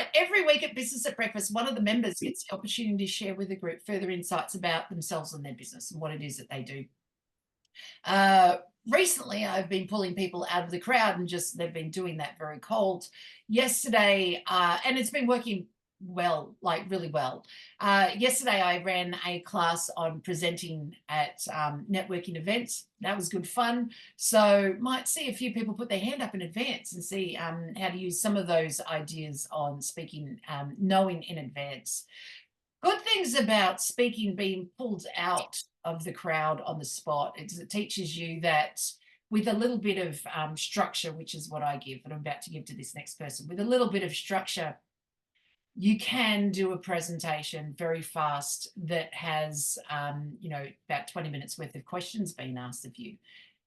right. Every week at Business at Breakfast, one of the members gets the opportunity to share with the group further insights about themselves and their business and what it is that they do. Recently, I've been pulling people out of the crowd and they've been doing that very cold. Yesterday, and it's been working well, like really well. Yesterday, I ran a class on presenting at networking events. That was good fun. So might see a few people put their hand up in advance and see how to use some of those ideas on speaking, knowing in advance. Good things about speaking being pulled out of the crowd on the spot is it teaches you that with a little bit of structure, which is what I give, and I'm about to give to this next person, with a little bit of structure, you can do a presentation very fast that has, about 20 minutes worth of questions being asked of you.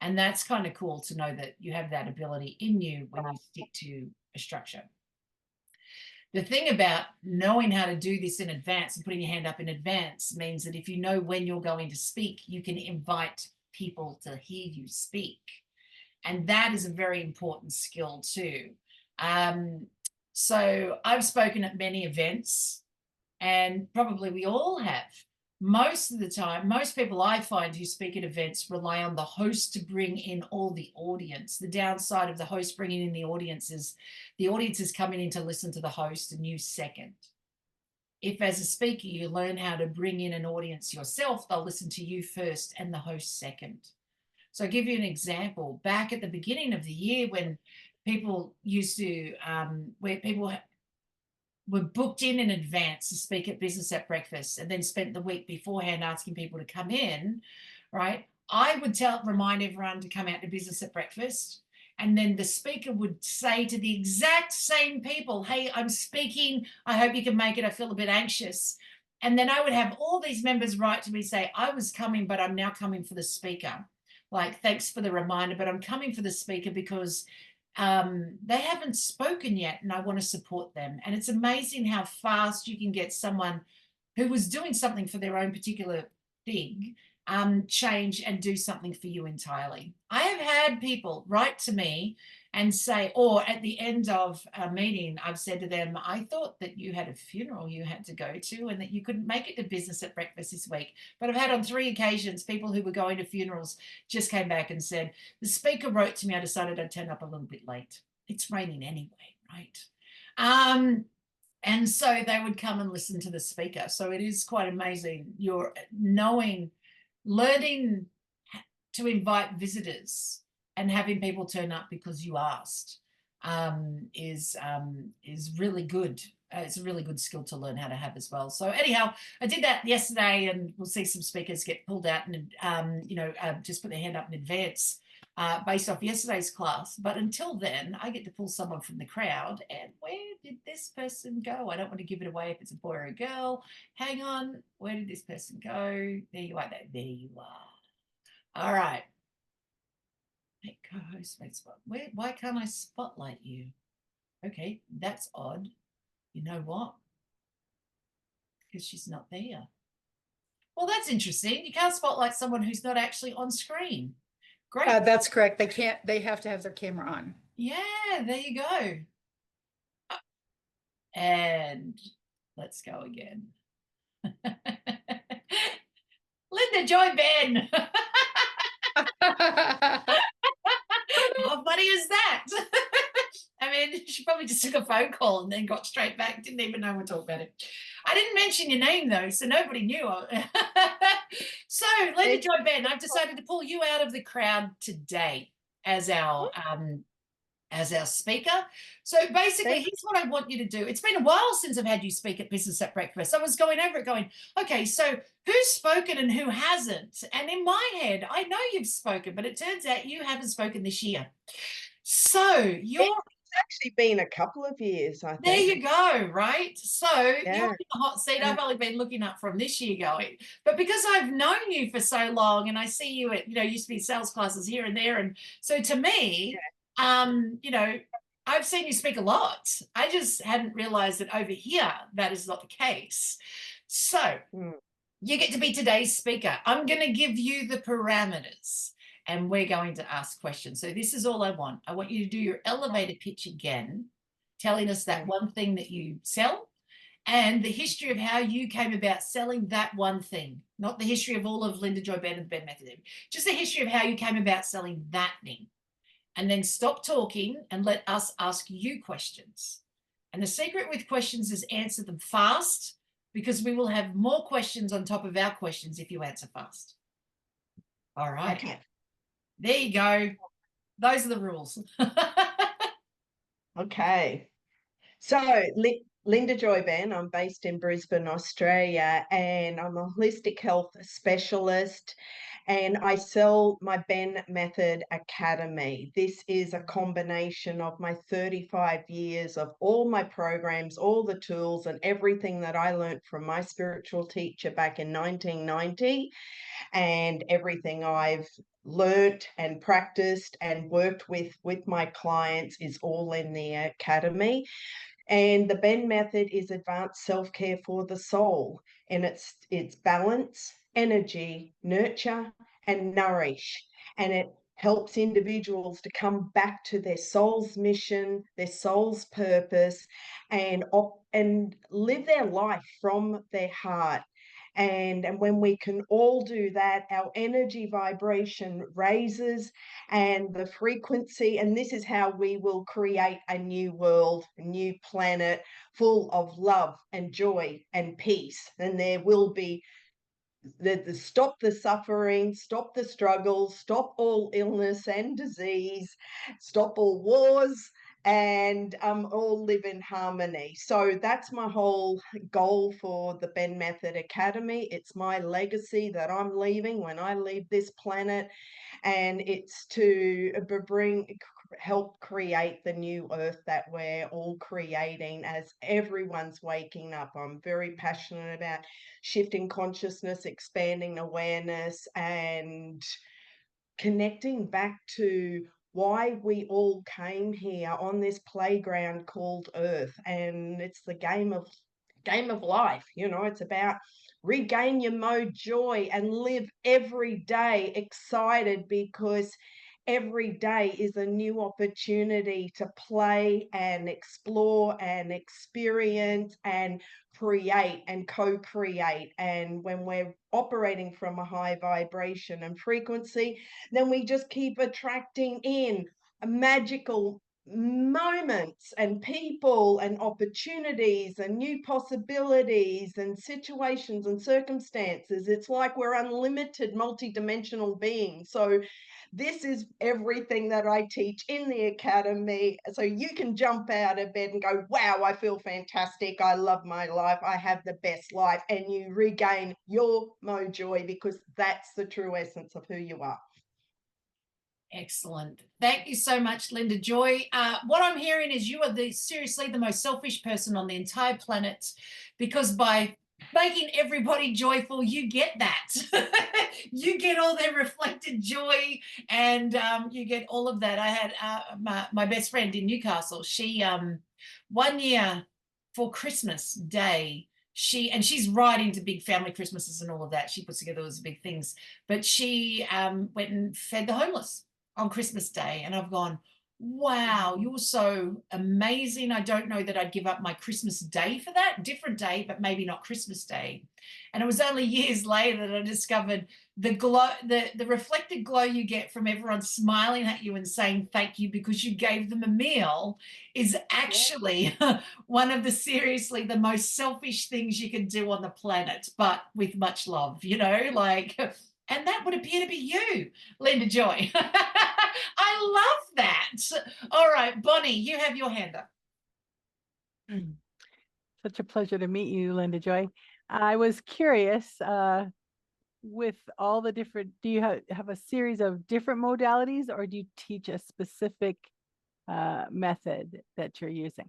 And that's kind of cool to know that you have that ability in you when you stick to a structure. The thing about knowing how to do this in advance and putting your hand up in advance means that if you know when you're going to speak, you can invite people to hear you speak. And that is a very important skill too. So I've spoken at many events, and probably we all have. Most of the time, most people I find who speak at events rely on the host to bring in all the audience. The downside of the host bringing in the audience is coming in to listen to the host and you second. If as a speaker you learn how to bring in an audience yourself, they'll listen to you first and the host second. So I'll give you an example. Back at the beginning of the year when people used to, where people were booked in advance to speak at Business at Breakfast and then spent the week beforehand asking people to come in, right? I would remind everyone to come out to Business at Breakfast. And then the speaker would say to the exact same people, hey, I'm speaking. I hope you can make it. I feel a bit anxious. And then I would have all these members write to me, say, I was coming, but I'm now coming for the speaker. Like, thanks for the reminder, but I'm coming for the speaker because they haven't spoken yet and I want to support them. And it's amazing how fast you can get someone who was doing something for their own particular thing, change and do something for you entirely. I have had people write to me and say, or at the end of a meeting, I've said to them, I thought that you had a funeral you had to go to and that you couldn't make it to Business at Breakfast this week. But I've had on 3 occasions, people who were going to funerals just came back and said, the speaker wrote to me, I decided I'd turn up a little bit late. It's raining anyway, right? And so they would come and listen to the speaker. So it is quite amazing. You're learning to invite visitors and having people turn up because you asked is really good. It's a really good skill to learn how to have as well. So anyhow, I did that yesterday, and we'll see some speakers get pulled out and just put their hand up in advance based off yesterday's class. But until then, I get to pull someone from the crowd. And where did this person go? I don't want to give it away if it's a boy or a girl. Hang on, where did this person go? There you are. There you are. All right. Make co-host, make spot. Why can't I spotlight you? Okay, that's odd. You know what? Because she's not there. Well, that's interesting. You can't spotlight someone who's not actually on screen. Great. That's correct. They have to have their camera on. Yeah, there you go. And let's go again. Linda Joy Benn. How funny is that? I mean, she probably just took a phone call and then got straight back. Didn't even know we're talking about it. I didn't mention your name though, so nobody knew. So, Linda Joy Benn, I've decided to pull you out of the crowd today as our speaker. So basically, here's what I want you to do. It's been a while since I've had you speak at Business at Breakfast. I was going over it going, okay, so who's spoken and who hasn't? And in my head, I know you've spoken, but it turns out you haven't spoken this year. So it's actually been a couple of years, I think. There you go, right? So you're in the hot seat. I've only been looking up from this year going, but because I've known you for so long and I see you at, used to be sales classes here and there. And so to me, I've seen you speak a lot. I just hadn't realized that over here, that is not the case. So you get to be today's speaker. I'm going to give you the parameters and we're going to ask questions. So this is all I want. I want you to do your elevator pitch again. telling us that one thing that you sell, and the history of how you came about selling that one thing, not the history of all of Linda Joy Benn and the Benn Method, just the history of how you came about selling that thing. And then stop talking and let us ask you questions. And the secret with questions is answer them fast, because we will have more questions on top of our questions if you answer fast. All right. Okay. There you go. Those are the rules. Okay. So, Linda Joy Benn, I'm based in Brisbane, Australia, and I'm a holistic health specialist, and I sell my BENN Method Academy. This is a combination of my 35 years of all my programs, all the tools, and everything that I learned from my spiritual teacher back in 1990, and everything I've learnt and practiced and worked with my clients is all in the academy. And the BENN Method is advanced self-care for the soul, and it's balance, energy, nurture, and nourish. And it helps individuals to come back to their soul's mission, their soul's purpose, and live their life from their heart. And when we can all do that, our energy vibration raises and the frequency, and this is how we will create a new world, a new planet full of love and joy and peace. And there will be the stop the suffering, stop the struggles, stop all illness and disease, stop all wars, and all live in harmony. So that's my whole goal for the BENN Method Academy. It's my legacy that I'm leaving when I leave this planet, and it's to help create the new earth that we're all creating as everyone's waking up. I'm very passionate about shifting consciousness, expanding awareness, and connecting back to why we all came here on this playground called Earth. And it's the game of life. It's about regain your MoJOY and live every day excited, because every day is a new opportunity to play and explore and experience and create and co-create. And when we're operating from a high vibration and frequency, then we just keep attracting in magical moments and people and opportunities and new possibilities and situations and circumstances. It's like we're unlimited multidimensional beings. So this is everything that I teach in the academy. So you can jump out of bed and go, wow, I feel fantastic. I love my life. I have the best life. And you regain your MoJOY, because that's the true essence of who you are. Excellent. Thank you so much, Linda Joy. What I'm hearing is you are seriously the most selfish person on the entire planet, because by making everybody joyful, you get that. You get all their reflected joy, and you get all of that. I had my best friend in Newcastle. She 1 year for Christmas Day, she's right into big family Christmases and all of that. She puts together those big things, but she went and fed the homeless on Christmas Day. And I've gone, wow, you're so amazing. I don't know that I'd give up my Christmas Day for that. Different day, but maybe not Christmas Day. And it was only years later that I discovered the glow, the reflected glow you get from everyone smiling at you and saying thank you because you gave them a meal is actually one of seriously the most selfish things you can do on the planet, but with much love, like. And that would appear to be you, Linda Joy. I love that. All right, Bonnie, you have your hand up. Such a pleasure to meet you, Linda Joy. I was curious, with all the different, do you have a series of different modalities, or do you teach a specific method that you're using?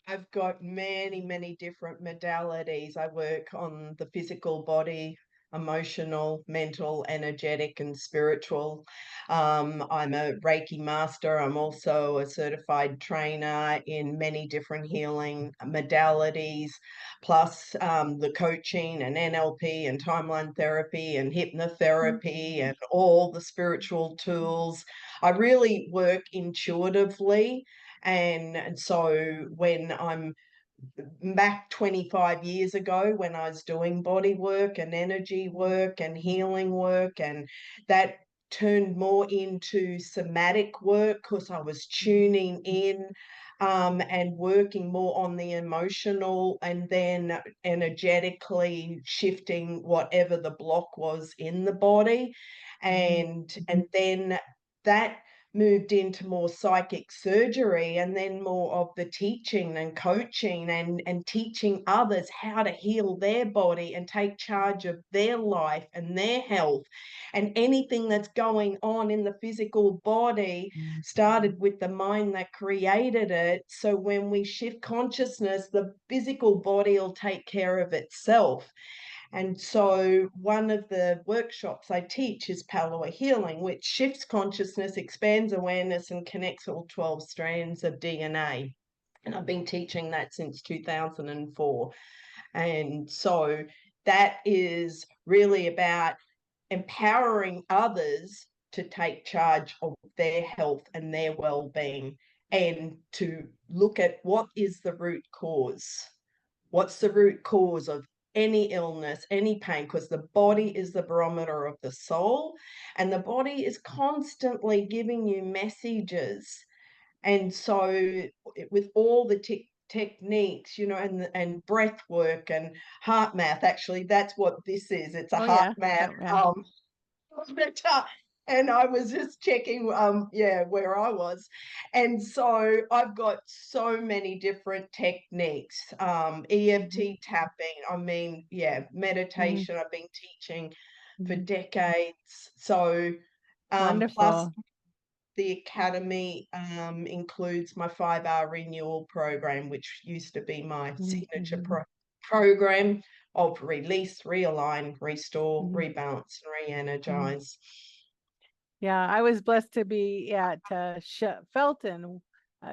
I've got many different modalities. I work on the physical body, emotional, mental, energetic, and spiritual. I'm a Reiki master. I'm also a certified trainer in many different healing modalities, plus the coaching and NLP and timeline therapy and hypnotherapy and all the spiritual tools. I really work intuitively, And so when I'm back 25 years ago, when I was doing body work and energy work and healing work, and that turned more into somatic work because I was tuning in and working more on the emotional, and then energetically shifting whatever the block was in the body. And then that moved into more psychic surgery, and then more of the teaching and coaching and teaching others how to heal their body and take charge of their life and their health. And anything that's going on in the physical body started with the mind that created it. So when we shift consciousness, the physical body will take care of itself. And so one of the workshops I teach is Palawa Healing, which shifts consciousness, expands awareness, and connects all 12 strands of DNA. And I've been teaching that since 2004. And so that is really about empowering others to take charge of their health and their well-being, and to look at what is the root cause. What's the root cause of any illness, any pain? Because the body is the barometer of the soul, and the body is constantly giving you messages. And so with all the techniques, you know, and breath work and heart math, actually, that's what this is. It's a heart math. But, and I was just checking, where I was. And so I've got so many different techniques, EFT tapping, meditation. I've been teaching for decades. So, plus the academy includes my 5-hour renewal program, which used to be my signature program of release, realign, restore, rebalance, and re-energize. Yeah, I was blessed to be at Felton,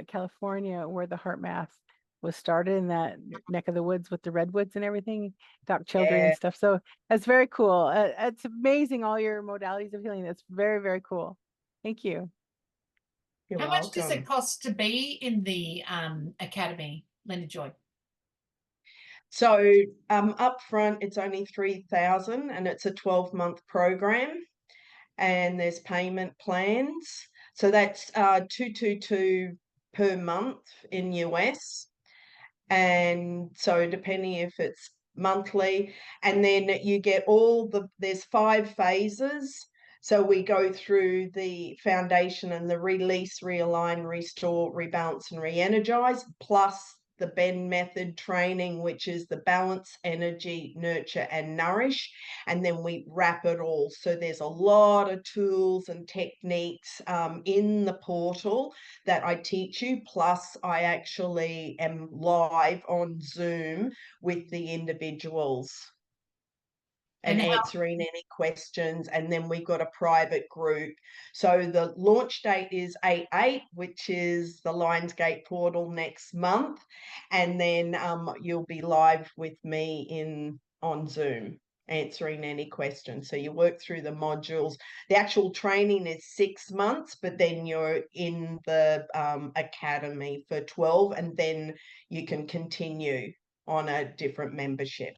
California, where the heart math was started, in that neck of the woods with the redwoods and everything, Doc Children and stuff. So that's very cool. It's amazing, all your modalities of healing. That's very, very cool. Thank you. You're How welcome. much does it cost to be in the academy, Linda Joy? So up front, it's only $3,000, and it's a 12-month program, and there's payment plans. So that's $222 per month in US. And so depending if it's monthly, and then you get there's 5 phases. So we go through the foundation and the release, realign, restore, rebalance, and re-energize, plus the Benn Method training, which is the balance, energy, nurture, and nourish. And then we wrap it all. So there's a lot of tools and techniques in the portal that I teach you. Plus, I actually am live on Zoom with the individuals and answering any questions. And then we've got a private group. So the launch date is 8/8, which is the Lionsgate portal next month. And then you'll be live with me on Zoom answering any questions. So you work through the modules. The actual training is 6 months, but then you're in the academy for 12, and then you can continue on a different membership.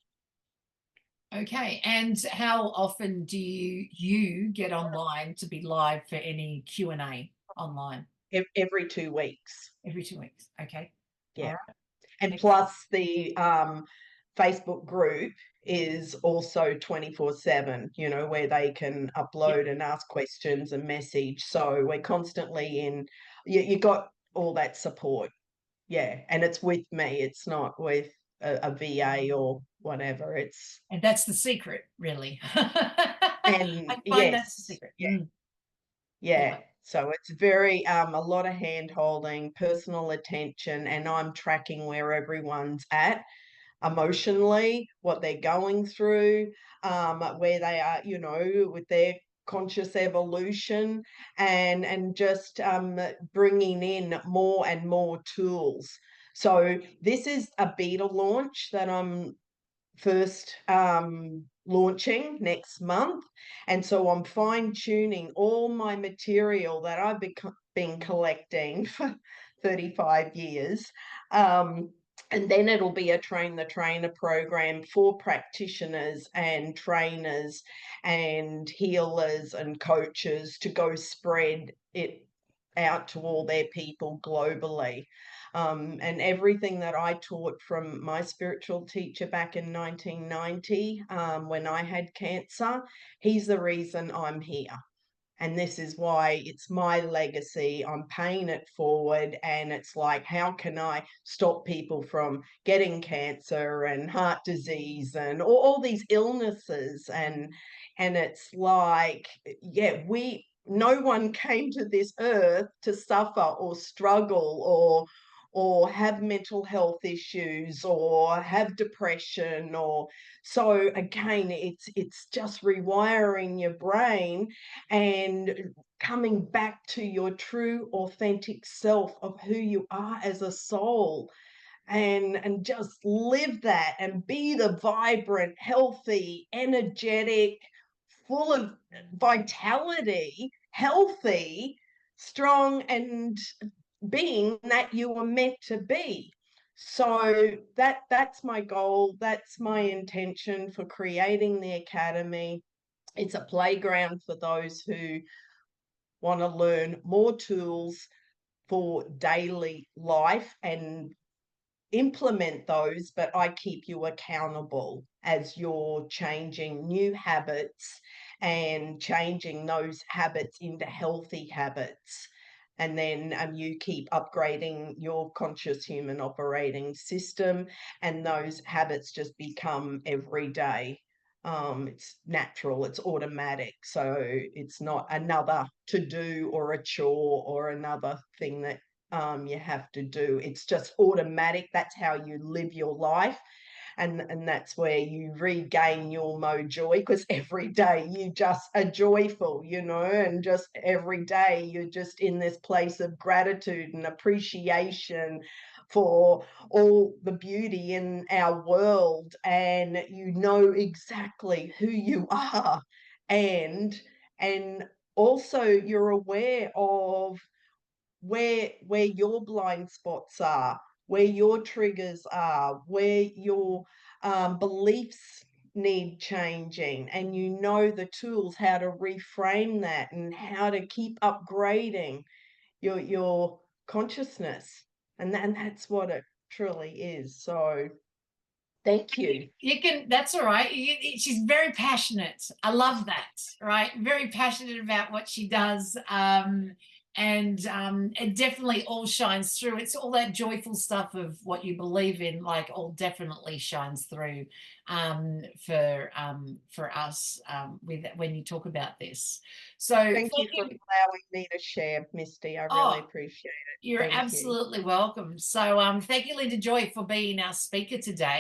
Okay, and how often do you get online to be live for any Q&A online? Every 2 weeks. Every 2 weeks, okay. Yeah. And plus the Facebook group is also 24/7, you know, where they can upload and ask questions and message. So we're constantly in, you got all that support. Yeah. And it's with me. It's not with a VA or whatever. And that's the secret, really. And I find that's the secret. Yeah. So it's very, a lot of hand holding, personal attention, and I'm tracking where everyone's at emotionally, what they're going through, where they are, you know, with their conscious evolution, and just bringing in more and more tools. So this is a beta launch that I'm first launching next month, and so I'm fine tuning all my material that I've been collecting for 35 years. And then it'll be a train the trainer program for practitioners and trainers and healers and coaches to go spread it out to all their people globally. And everything that I taught from my spiritual teacher back in 1990, when I had cancer, he's the reason I'm here. And this is why it's my legacy. I'm paying it forward. And it's like, how can I stop people from getting cancer and heart disease and all these illnesses? And it's like, yeah, no one came to this earth to suffer or struggle or have mental health issues or have depression. Or so again, it's just rewiring your brain and coming back to your true authentic self of who you are as a soul, and just live that and be the vibrant, healthy, energetic, full of vitality, healthy, strong, and being that you were meant to be. So that's my goal. That's my intention for creating the academy. It's a playground for those who want to learn more tools for daily life and implement those, but I keep you accountable as you're changing new habits and changing those habits into healthy habits. And then you keep upgrading your conscious human operating system, and those habits just become everyday. It's natural, it's automatic. So it's not another to do or a chore or another thing that you have to do. It's just automatic. That's how you live your life. And that's where you regain your MoJOY, because every day you just are joyful, and just every day you're just in this place of gratitude and appreciation for all the beauty in our world, and you know exactly who you are, and also you're aware of where your blind spots are, where your triggers are, where your beliefs need changing, and you know the tools how to reframe that and how to keep upgrading your consciousness. And that's what it truly is. So thank you. That's all right. She's very passionate. I love that, right? Very passionate about what she does. And it definitely all shines through. It's all that joyful stuff of what you believe in, like, all definitely shines through for us with when you talk about this. So thank you for allowing me to share, Misty. I really appreciate it. You're absolutely welcome. So thank you, Linda Joy, for being our speaker today.